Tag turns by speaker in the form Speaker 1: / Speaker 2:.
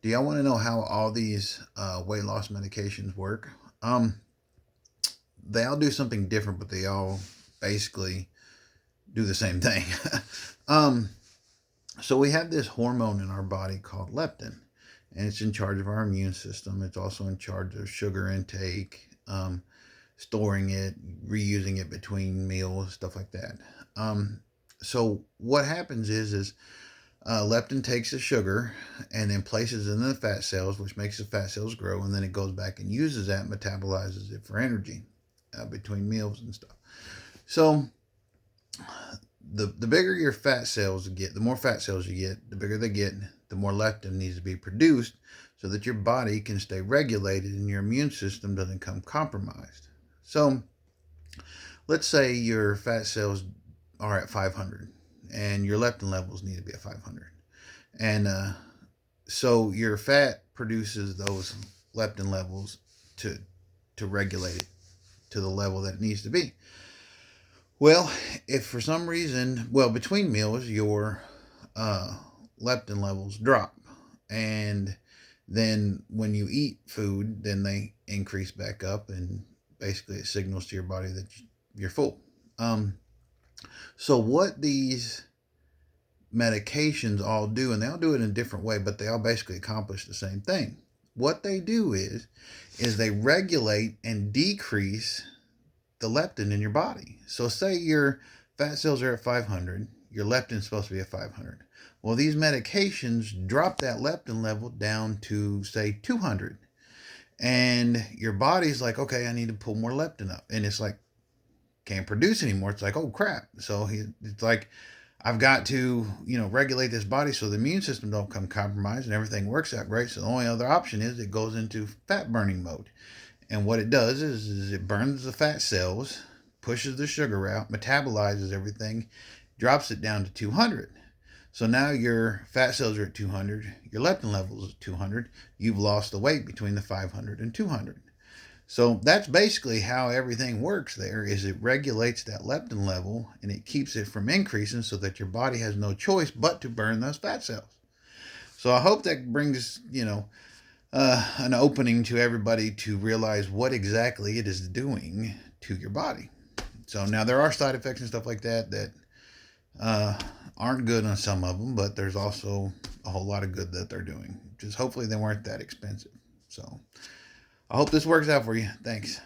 Speaker 1: Do y'all want to know how all these weight loss medications work? Um, they all do something different, but they all basically do the same thing. um, so we have this hormone in our body called leptin, and it's in charge of our immune system. It's also in charge of sugar intake, storing it, reusing it between meals, stuff like that. So what happens is leptin takes the sugar and then places it in the fat cells, which makes the fat cells grow, and then it goes back and uses that, metabolizes it for energy between meals and stuff. So the bigger your fat cells get, the more fat cells you get, the bigger they get, the more leptin needs to be produced so that your body can stay regulated and your immune system doesn't become compromised. So let's say your fat cells are at 500 and your leptin levels need to be at 500. And so your fat produces those leptin levels to regulate it to the level that it needs to be. Well, if for some reason, between meals, your leptin levels drop, and then when you eat food, then they increase back up, and basically it signals to your body that you're full. So what these medications all do, and they all do it in a different way, but they all basically accomplish the same thing. What they do is they regulate and decrease the leptin in your body. So say your fat cells are at 500, your leptin is supposed to be at 500. Well, these medications drop that leptin level down to say 200. And your body's like, okay, I need to pull more leptin up. And it's like, can't produce anymore. It's like, oh crap. So it's like, I've got to, regulate this body so the immune system don't come compromised and everything works out great. So the only other option is it goes into fat burning mode. And what it does is it burns the fat cells, pushes the sugar out, metabolizes everything, drops it down to 200. So now your fat cells are at 200, your leptin levels at 200, you've lost the weight between the 500 and 200. So that's basically how everything works there, is it regulates that leptin level and it keeps it from increasing so that your body has no choice but to burn those fat cells. So I hope that brings, an opening to everybody to realize what exactly it is doing to your body. So now there are side effects and stuff like that aren't good on some of them, but there's also a whole lot of good that they're doing. Just hopefully they weren't that expensive. So I hope this works out for you. Thanks.